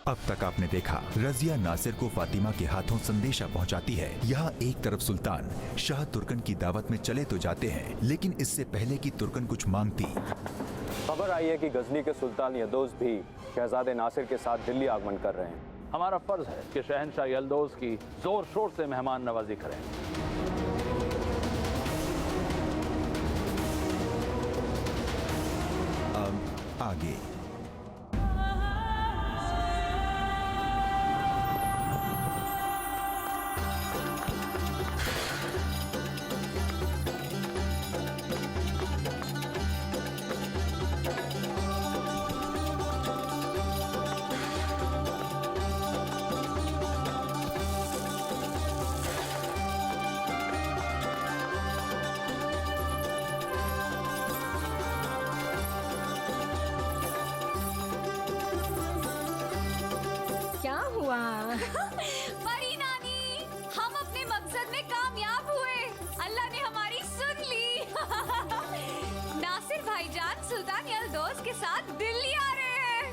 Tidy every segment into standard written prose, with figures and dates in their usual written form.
अब तक आपने देखा, रजिया नासिर को फातिमा के हाथों संदेशा पहुंचाती है। यहाँ एक तरफ सुल्तान शाह तुर्कन की दावत में चले तो जाते हैं, लेकिन इससे पहले कि तुर्कन कुछ मांगती, खबर आई है कि गजनी के सुल्तान यल्दौज भी शहजादे नासिर के साथ दिल्ली आगमन कर रहे हैं। हमारा फर्ज है कि शहंशाह यल्दौज की जोर शोर से मेहमान नवाजी करें। अब आगे। परी नानी, हम अपने मकसद में कामयाब हुए। अल्लाह ने हमारी सुन ली। नासिर भाईजान सुल्तान यल्दौज के साथ दिल्ली आ रहे हैं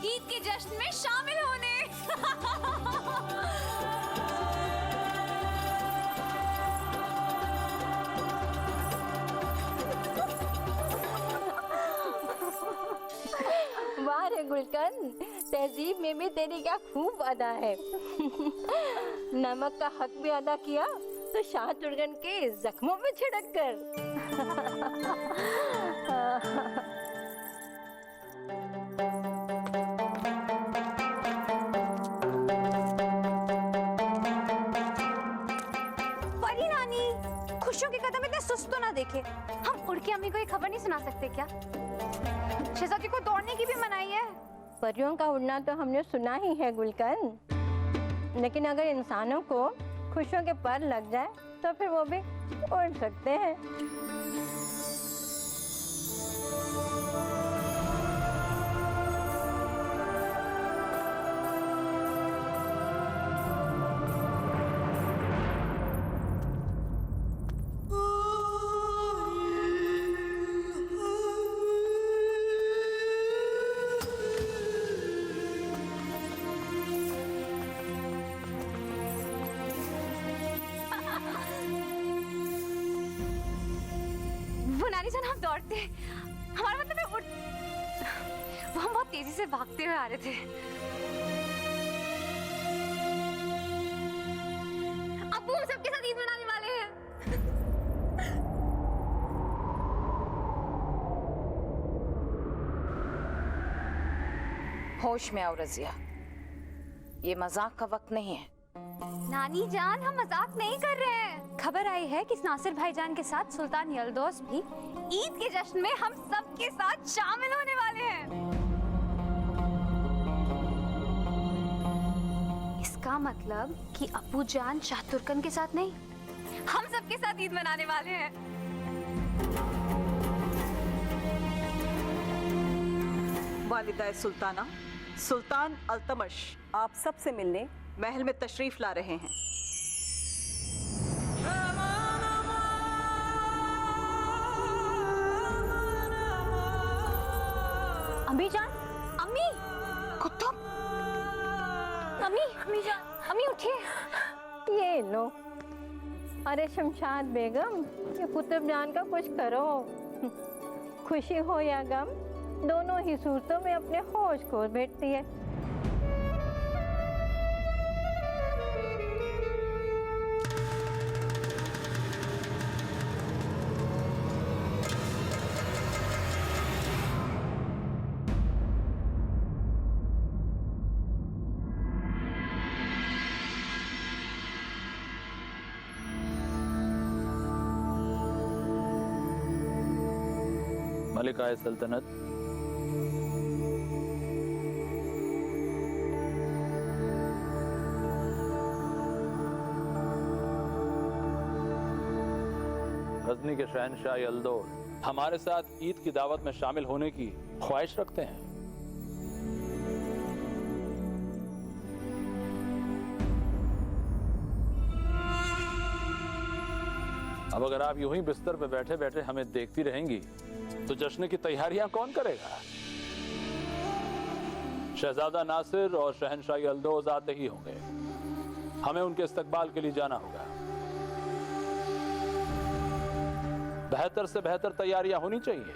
ईद के जश्न में शामिल होने। वाह रे गुलकंद, तहजीब में भी तेरी क्या खूब अदा है। नमक का हक भी अदा किया तो शाह तुर्कन के जख्मों में छिड़क कर। परी नानी, खुशियों के कदम इतने सुस्त तो ना देखे। हम उड़ के अम्मी को ये खबर नहीं सुना सकते क्या? शहजादी को दौड़ने की भी मनाही है। परियों का उड़ना तो हमने सुना ही है गुलकंद, लेकिन अगर इंसानों को खुशियों के पर लग जाए तो फिर वो भी उड़ सकते हैं। नानी जान, हम दौड़ते, हमारा मतलब है वो हम बहुत तेजी से भागते हुए आ रहे थे। अब्बू हम सबके साथ ईद मनाने वाले हैं। होश में आओ रजिया, ये मजाक का वक्त नहीं है। नानी जान, हम मजाक नहीं कर रहे हैं। खबर आई है कि नासिर भाईजान के साथ सुल्तान यल्दौज भी ईद के जश्न में हम सब के साथ शामिल होने वाले हैं। इसका मतलब कि अब्बू जान शाह तुर्कन के साथ नहीं, हम सब के साथ ईद मनाने वाले हैं। वालिदा सुल्ताना, सुल्तान अल्तमश आप सबसे मिलने महल में तशरीफ ला रहे हैं। अम्मी जान, अम्मी, कुतुब, अम्मी जान, अम्मी उठिए। ये लो। अरे शमशाद बेगम, ये कुतुब जान का कुछ करो। खुशी हो या गम, दोनों ही सूरतों में अपने होश खो बैठती है। मलिकाए सल्तनत, गजनी के शहंशाह यल्दौज हमारे साथ ईद की दावत में शामिल होने की ख्वाहिश रखते हैं। अब अगर आप यूं ही बिस्तर पे बैठे बैठे हमें देखती रहेंगी तो जश्न की तैयारियां कौन करेगा? शहजादा नासिर और शहंशाह यल्दोज आते ही होंगे। हमें उनके इस्तकबाल के लिए जाना होगा। बेहतर से बेहतर तैयारियां होनी चाहिए।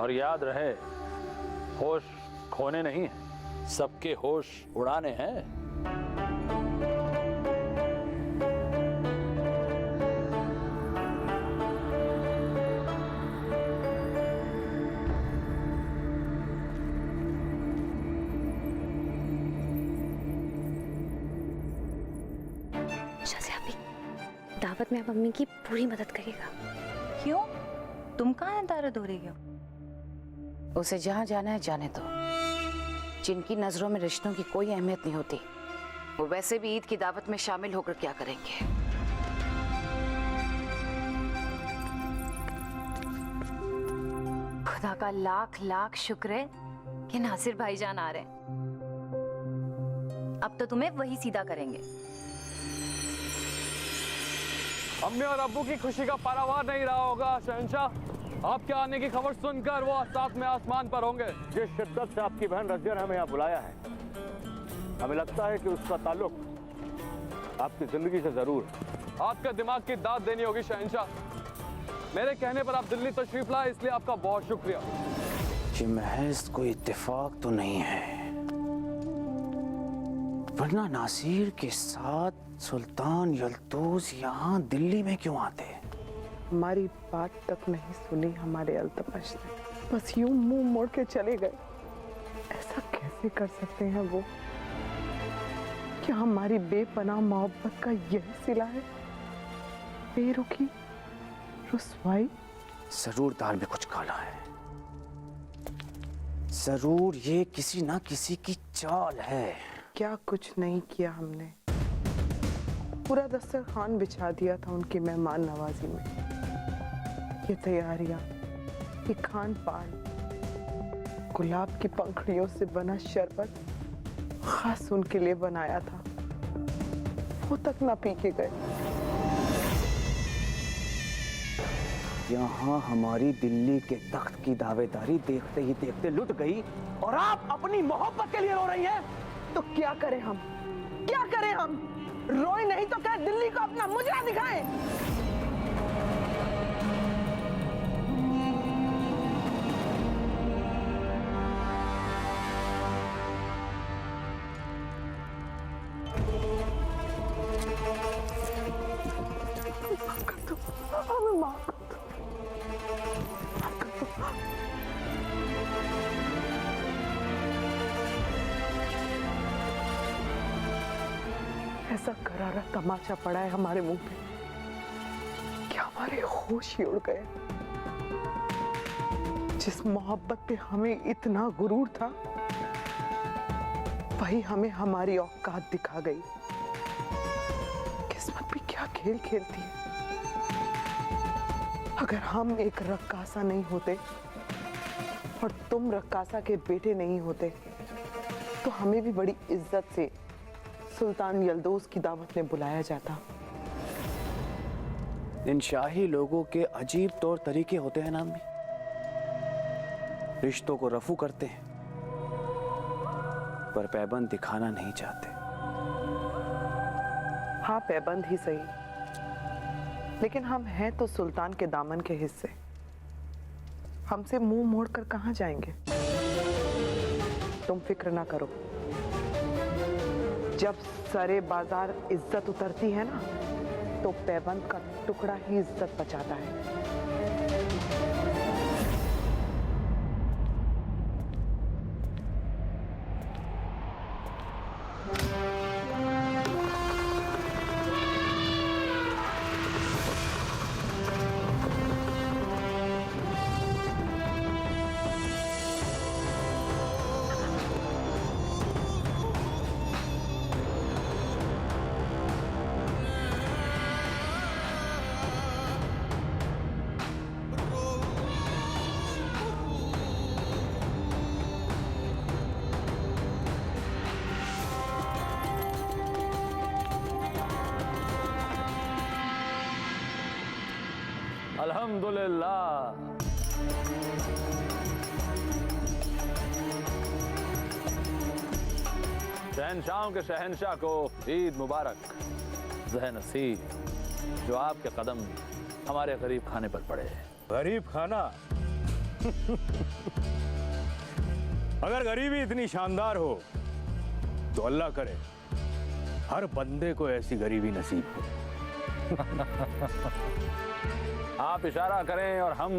और याद रहे, होश खोने नहीं है, सबके होश उड़ाने हैं। दावत में आप मम्मी की पूरी मदद करेगा। क्यों? तुम कहाँ इंतजार हो रही हो? उसे जहाँ जाना है जाने दो। जिनकी नजरों में रिश्तों की कोई अहमियत नहीं होती, वो वैसे भी ईद की दावत में शामिल होकर क्या करेंगे? खुदा का लाख लाख शुक्र है कि नासिर भाईजान आ रहे हैं। अब तो तुम्हें वही सीधा करेंगे। अम्मी और अब्बू की खुशी का पारावार नहीं रहा होगा शहंशाह। आपके आने की खबर सुनकर वो साथ में आसमान पर होंगे। जिस शिद्दत से आपकी बहन रज़िया ने हमें यहाँ बुलाया है, हमें लगता है कि उसका ताल्लुक आपकी जिंदगी से जरूर है। आपके दिमाग की दाद देनी होगी शहंशाह। मेरे कहने पर आप दिल्ली तशरीफ लाए, इसलिए आपका बहुत शुक्रिया। ये महज कोई इत्तेफाक तो नहीं है, वरना नासिर के साथ सुल्तान यल्दोज यहाँ दिल्ली में क्यों आते? हमारी बात तक नहीं सुनी हमारे अल्तमश ने, बस यूं मुंह मोड़ के चले गए। ऐसा कैसे कर सकते हैं वो? क्या हमारी बेपनाह मोहब्बत का यही सिला है? बेरुखी, रुसवाई। जरूर दाल में कुछ काला है, जरूर ये किसी ना किसी की चाल है। क्या कुछ नहीं किया हमने, पूरा दस्तरखान बिछा दिया था उनकी मेहमान नवाजी में। ये तैयारियां, ये खान पान, गुलाब की पंखड़ियों से बना शरबत खास उनके लिए बनाया था, वो तक ना पी के गए। यहाँ हमारी दिल्ली के तख्त की दावेदारी देखते ही देखते लुट गई और आप अपनी मोहब्बत के लिए रो रही हैं। तो क्या करें हम, क्या करें हम? रोए नहीं तो क्या दिल्ली को अपना मुजरा दिखाएं? हमें माफ कर दो। ऐसा करारा तमाचा पड़ा है हमारे मुंह पे कि हमारे होश ही उड़ गए। जिस मोहब्बत पे हमें इतना गुरूर था, वही हमें हमारी औकात दिखा गई। किस्मत भी क्या खेल खेलती है। अगर हम एक रक्कासा नहीं होते और तुम रक्कासा के बेटे नहीं होते, तो हमें भी बड़ी इज्जत से सुल्तान यल्दोज की दावत में बुलाया जाता। इन शाही लोगों के अजीब तौर तरीके होते हैं ना अम्मी। रिश्तों को रफू करते हैं पर पैबंद दिखाना नहीं चाहते। हाँ, पैबंद ही सही, लेकिन हम हैं तो सुल्तान के दामन के हिस्से। हमसे मुंह मोड़कर कहां जाएंगे? तुम फिक्र ना करो, जब सरे बाजार इज्जत उतरती है ना, तो पैबंद का टुकड़ा ही इज्जत बचाता है। अल्हम्दुलिल्लाह। शहनशाहों के शहनशाह को ईद मुबारक। ज़ह नसीब जो आपके कदम हमारे गरीब खाने पर पड़े। गरीब खाना? अगर गरीबी इतनी शानदार हो तो अल्लाह करे हर बंदे को ऐसी गरीबी नसीब हो। आप इशारा करें और हम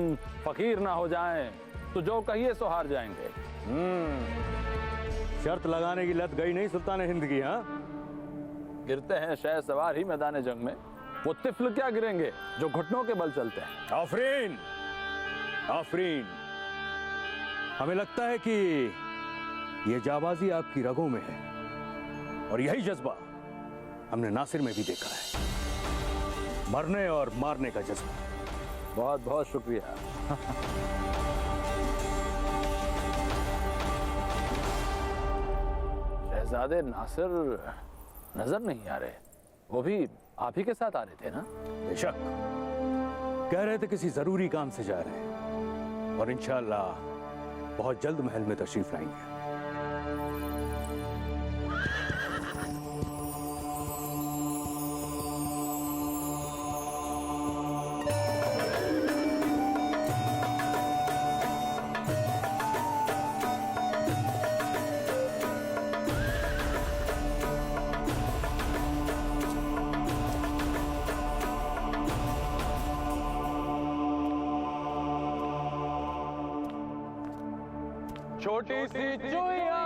फकीर ना हो जाएं तो जो कहिए सो हार जाएंगे। शर्त लगाने की लत गई नहीं सुल्तान हिंद की। हाँ, गिरते हैं शह सवार ही मैदान जंग में, वो तिफल क्या गिरेंगे जो घुटनों के बल चलते हैं। आफरीन, आफरीन। हमें लगता है कि ये जाबाजी आपकी रगों में है और यही जज्बा हमने नासिर में भी देखा है, मरने और मारने का जज्बा। बहुत बहुत शुक्रिया। शहजादे नासिर नजर नहीं आ रहे, वो भी आप ही के साथ आ रहे थे ना? बेशक, कह रहे थे किसी जरूरी काम से जा रहे हैं और इंशाअल्लाह बहुत जल्द महल में तशरीफ लाएंगे। छोटी सी चुईया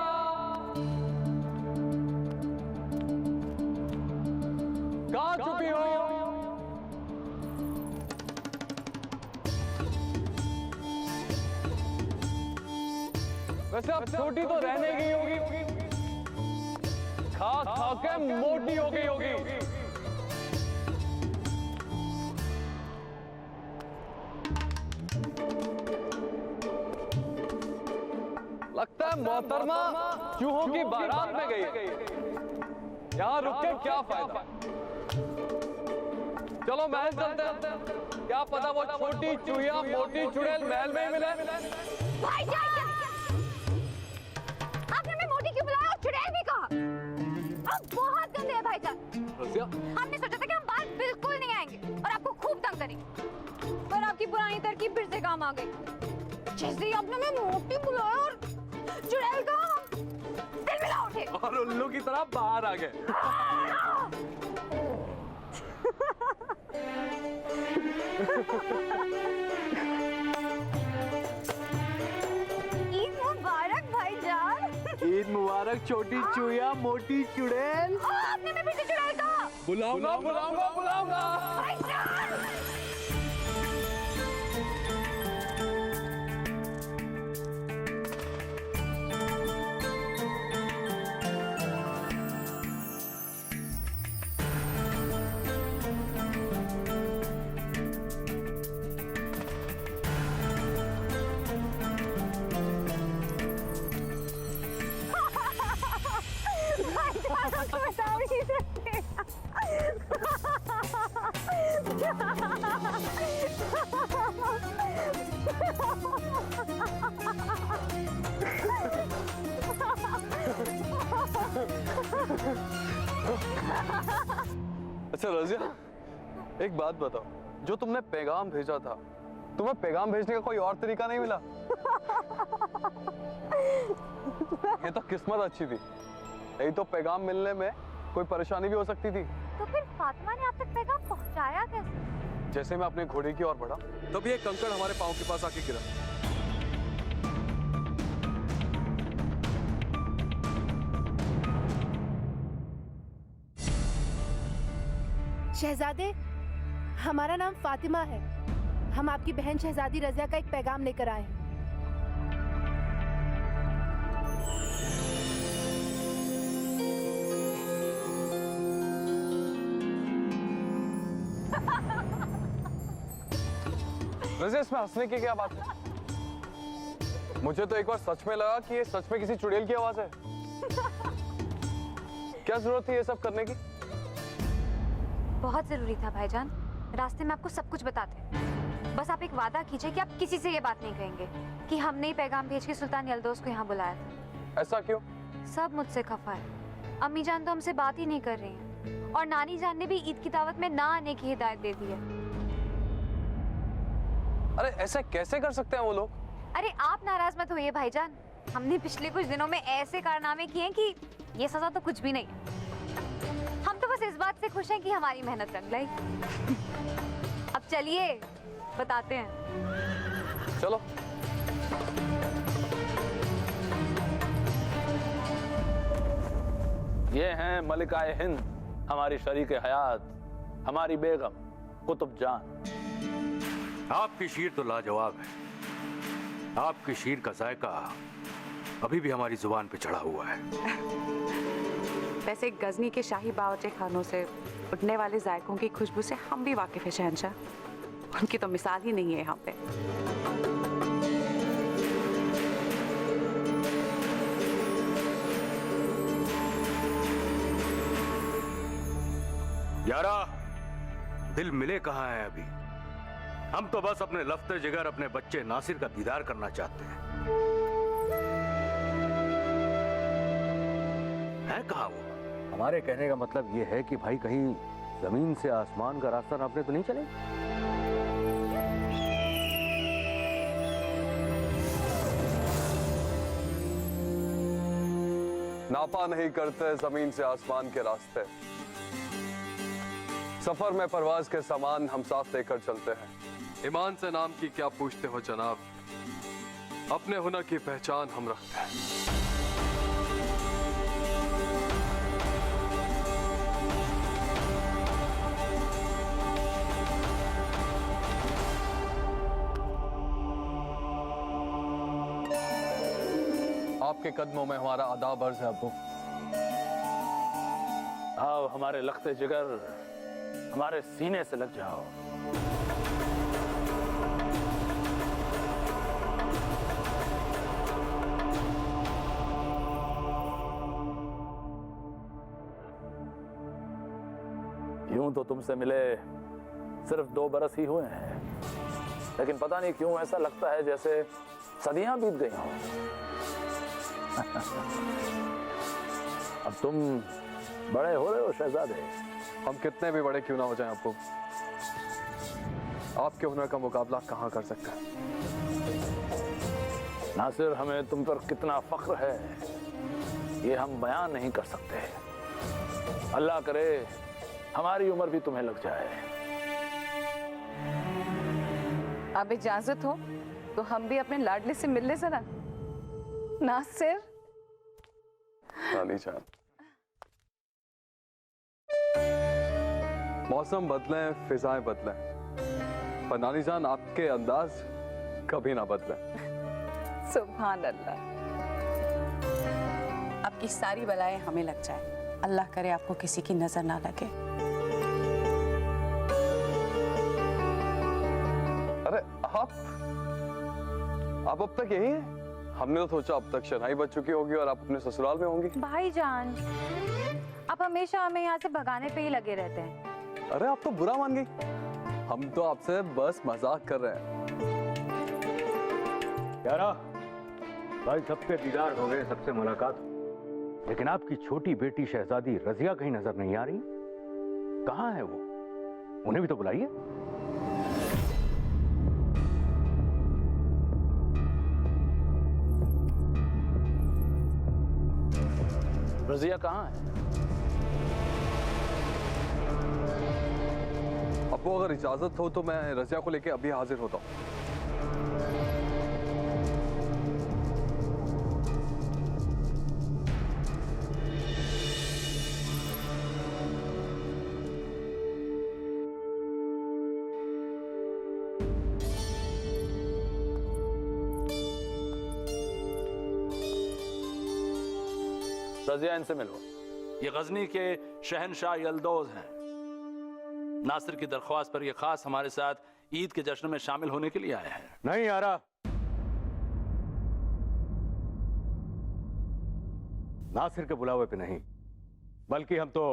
कहाँ छुपी हो? वैसे अब छोटी तो रहने की होगी, खा खा के मोटी हो गई होगी। लगता है मोहतरमा चूहों की बारात में गई है। यहाँ रुक के क्या फायदा? चलो महल चलते हैं, क्या पता वो छोटी चूहिया मोटी चुड़ैल महल में ही मिले। भाईजान! आपने हमें मोटी क्यों बुलाया और चुड़ैल भी कहा? आप बहुत गंदे हैं भाईजान। हमने सोचा था कि हम बाहर बिल्कुल नहीं आएंगे और आपको खूब तंग करेंगे, पर आपकी पुरानी तरकीब फिर से काम आ गई। जैसे ही आपने हमें मोटी बुलाया और चुड़ैल कहा, हम दिल मिला उठे और उल्लू की तरह बाहर आ गए। ईद मुबारक भाईजान। ईद मुबारक छोटी चूहिया मोटी चुड़ैल। आपने हमें फिर से चुड़ैल कहा। बुलाऊंगा बुलाऊंगा बुलाऊंगा। भाईजान! अच्छा रज़िया, एक बात बताओ, जो तुमने पैगाम भेजा था, तुम्हें पैगाम भेजने का कोई और तरीका नहीं मिला? ये तो किस्मत अच्छी थी, नहीं तो पैगाम मिलने में कोई परेशानी भी हो सकती थी। तो फिर फातिमा ने आप तक पैगाम पहुंचाया कैसे? जैसे मैं अपने घोड़े की ओर बढ़ा, तभी एक कंकड़ हमारे पाँव के पास आके गिरा। शहजादे, हमारा नाम फातिमा है। हम आपकी बहन शहजादी रज़िया का एक पैगाम लेकर आए हैं। रज़िया, इसमें हंसने की क्या बात है? मुझे तो एक बार सच में लगा कि ये सच में किसी चुड़ैल की आवाज है। क्या जरूरत थी ये सब करने की? बहुत जरूरी था भाईजान, रास्ते में आपको सब कुछ बताते। बस आप एक वादा कीजिए कि आप किसी से ये बात नहीं कहेंगे कि हमने ही पैगाम भेज के सुल्तान यल्दोस को यहाँ बुलाया था। ऐसा क्यों? सब मुझसे खफा है। अम्मी जान तो हमसे बात ही नहीं कर रही हैं और नानी जान ने भी ईद की दावत में ना आने की हिदायत दे दी है। अरे ऐसा कैसे कर सकते हैं वो लोग? अरे आप नाराज मत होइए भाईजान, हमने पिछले कुछ दिनों में ऐसे कारनामे किए हैं कि ये सजा तो कुछ भी नहीं है। हम तो बस इस बात से खुश हैं कि हमारी मेहनत रंग लाई। अब चलिए बताते हैं। चलो। ये हैं मलिकाए हिंद, हमारी शरीके हयात, हमारी बेगम कुतुब जान। आपकी शीर तो लाजवाब है। आपकी शीर का जायका अभी भी हमारी जुबान पे चढ़ा हुआ है। वैसे गजनी के शाही बावर्ची खानों से उठने वाले जायकों की खुशबू से हम भी वाकिफ है शहंशाह। उनकी तो मिसाल ही नहीं है यहाँ पे। यारा, दिल मिले कहाँ है अभी? हम तो बस अपने लफ्ते जिगर अपने बच्चे नासिर का दीदार करना चाहते हैं। है कहाँ वो? हमारे कहने का मतलब ये है कि भाई कहीं जमीन से आसमान का रास्ता नापने तो नहीं चले? नापा नहीं करते जमीन से आसमान के रास्ते, सफर में परवाज के सामान हम साथ लेकर चलते हैं। ईमान से नाम की क्या पूछते हो जनाब, अपने हुनर की पहचान हम रखते हैं। आपके कदमों में हमारा आदाब अर्ज है अब्बू। आओ हमारे लख्ते जिगर, हमारे सीने से लग जाओ। यूं तो तुमसे मिले सिर्फ 2 बरस ही हुए हैं, लेकिन पता नहीं क्यों ऐसा लगता है जैसे सदियां बीत गई हों। अब तुम बड़े हो रहे हो शहजादे। हम कितने भी बड़े क्यों ना हो जाएं अब्बू, आपके हुनर का मुकाबला कहाँ कर सकते हैं। नासिर, हमें तुम पर कितना फख्र है ये हम बयान नहीं कर सकते। अल्लाह करे हमारी उम्र भी तुम्हें लग जाए। अब इजाजत हो तो हम भी अपने लाडले से मिल ले जरा। नासिर। नानी जान, मौसम बदले, फिजाएं बदले, पर नानी जान आपके अंदाज कभी ना बदले। सुभान अल्लाह। आपकी सारी बलाएं हमें लग जाए। अल्लाह करे आपको किसी की नजर ना लगे। अरे आप अब तक यही हैं? हमने तो सोचा अब तक शनाई बच चुकी होगी और आप अपने ससुराल में होंगी। भाईजान, आप हमेशा हमें यहाँ से भगाने पे ही लगे रहते हैं। अरे आप तो बुरा मान गई। हम तो आपसे बस मजाक कर रहे हैं। यारा, भाई सबके दीदार हो गए, सबसे मुलाकात, लेकिन आपकी छोटी बेटी शहजादी रजिया कहीं नजर नहीं आ रही। कहाँ है वो? उन्हें भी तो बुलाइए। रजिया कहाँ है? अब्बू, अगर इजाजत हो तो मैं रजिया को लेके अभी हाजिर होता हूँ। रजिया, इनसे मिलो। ये गजनी के शहनशाह यल्दौज हैं। नासिर की दरख्वास्त पर ये खास हमारे साथ ईद के जश्न में शामिल होने के लिए आए हैं। नहीं यारा, नासिर के बुलावे पे नहीं, बल्कि हम तो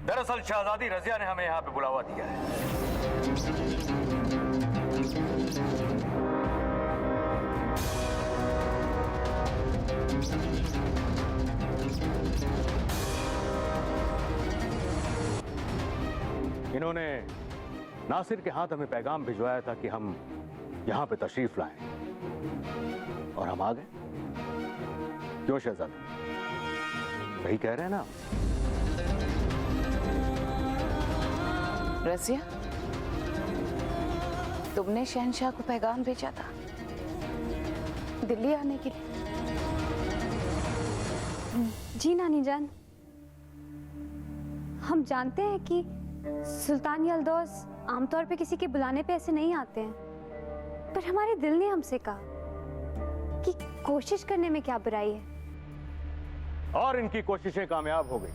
दरअसल शहजादी रजिया ने हमें यहाँ पे बुलावा दिया है। इन्होंने नासिर के हाथ हमें पैगाम भिजवाया था कि हम यहाँ पे तशरीफ लाएं, और हम आ गए। क्यों शहजादी, वही कह रहे हैं ना? रजिया, तुमने शहंशाह को पैगाम भेजा था दिल्ली आने के लिए? जी नानी जान, हम जानते हैं कि सुल्तान यल्दौस आमतौर पे किसी के बुलाने पे ऐसे नहीं आते हैं, पर हमारे दिल ने हमसे कहा कि कोशिश करने में क्या बुराई है। और इनकी कोशिशें कामयाब हो गई।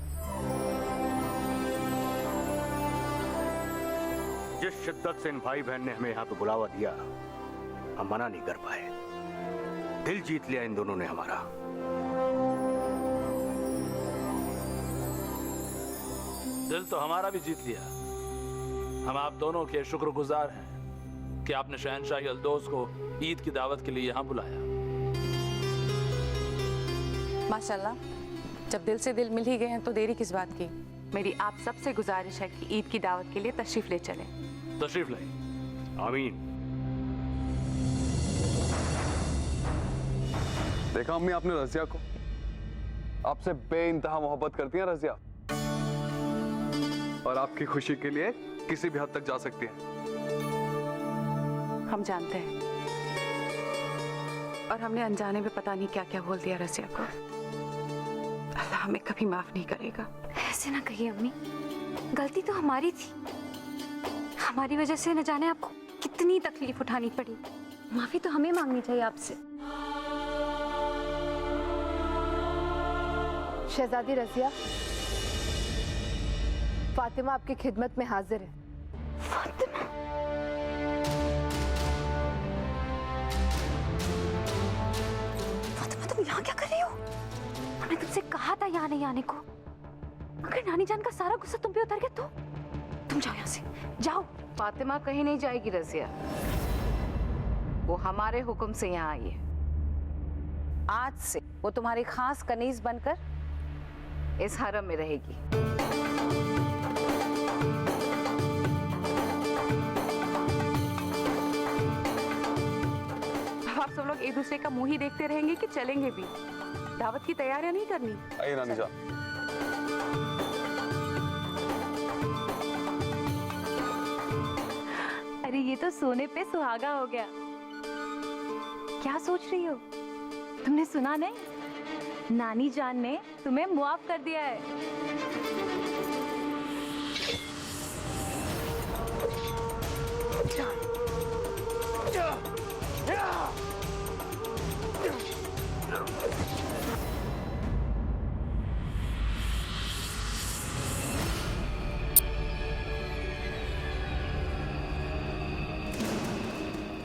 जिस शिद्दत से इन भाई बहन ने हमें यहाँ पे बुलावा दिया, हम मना नहीं कर पाए। दिल जीत लिया इन दोनों ने हमारा। दिल तो हमारा भी जीत लिया। हम आप दोनों के शुक्रगुजार हैं कि आपने शहंशाह यल्दौस को ईद की दावत के लिए यहाँ बुलाया। माशाल्लाह, जब दिल से दिल मिल ही गए हैं तो देरी किस बात की। मेरी आप सबसे गुजारिश है कि ईद की दावत के लिए तशरीफ ले चलें। तशरीफ लाई। आमीन। देखा अम्मी आपने रजिया को? आपसे बेइंतहा मोहब्बत करती है रजिया, और आपकी खुशी के लिए किसी भी हद तक जा सकती है। हम जानते हैं, और हमने अनजाने में पता नहीं क्या क्या बोल दिया रजिया को। अल्लाह हमें कभी माफ नहीं करेगा। ऐसे ना कहिए अम्मी, गलती तो हमारी थी। हमारी वजह से न जाने आपको कितनी तकलीफ उठानी पड़ी। माफी तो हमें मांगनी चाहिए आपसे। शहजादी रजिया, फातिमा आपकी खिदमत में हाजिर है। फातिमा, फातिमा तुम यहाँ क्या कर रही हो? हमने तुमसे कहा था यहाँ नहीं आने को। अगर नानी जान का सारा गुस्सा तुम पे उतर गया तो तुम जाओ यहाँ से, जाओ। फातिमा कहीं नहीं जाएगी रजिया, वो हमारे हुक्म से यहाँ आई है। आज से वो तुम्हारी खास कनीज बनकर इस हरम में रहेगी। आप सब लोग एक दूसरे का मुंह ही देखते रहेंगे कि चलेंगे भी? दावत की तैयारियां नहीं करनी? आइए नानी जान। अरे ये तो सोने पे सुहागा हो गया। क्या सोच रही हो? तुमने सुना नहीं? नानी जान ने तुम्हें मुआफ कर दिया है।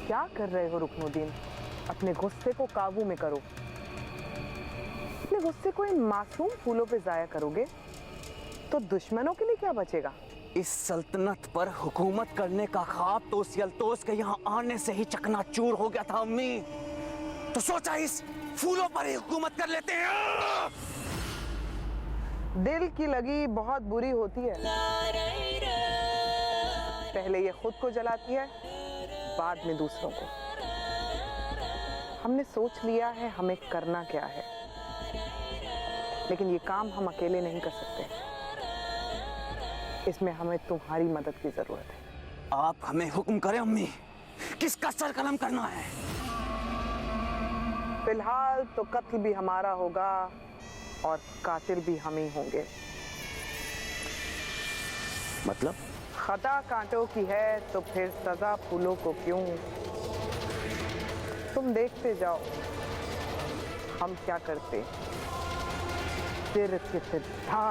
क्या कर रहे हो रुकनुद्दीन? अपने गुस्से को काबू में करो। अपने गुस्से को इन मासूम फूलों पे जाया करोगे तो दुश्मनों के लिए क्या बचेगा? इस सल्तनत पर हुकूमत करने का ख्वाब तो उस यल्दौस के यहाँ आने से ही चकनाचूर हो गया था अम्मी। तो सोचा इस फूलों पर ही हुकूमत कर लेते हैं। दिल की लगी बहुत बुरी होती है। पहले ये खुद को जलाती है, बाद में दूसरों को। हमने सोच लिया है हमें करना क्या है, लेकिन ये काम हम अकेले नहीं कर सकते। इसमें हमें तुम्हारी मदद की जरूरत है। आप हमें हुक्म करें अम्मी, किसका सर कलम करना है? फिलहाल तो कत्ल भी हमारा होगा और कातिल भी हम ही होंगे। मतलब? खता कांटों की है तो फिर सजा फूलों को क्यों? तुम देखते जाओ हम क्या करते। सिर के सिद्धा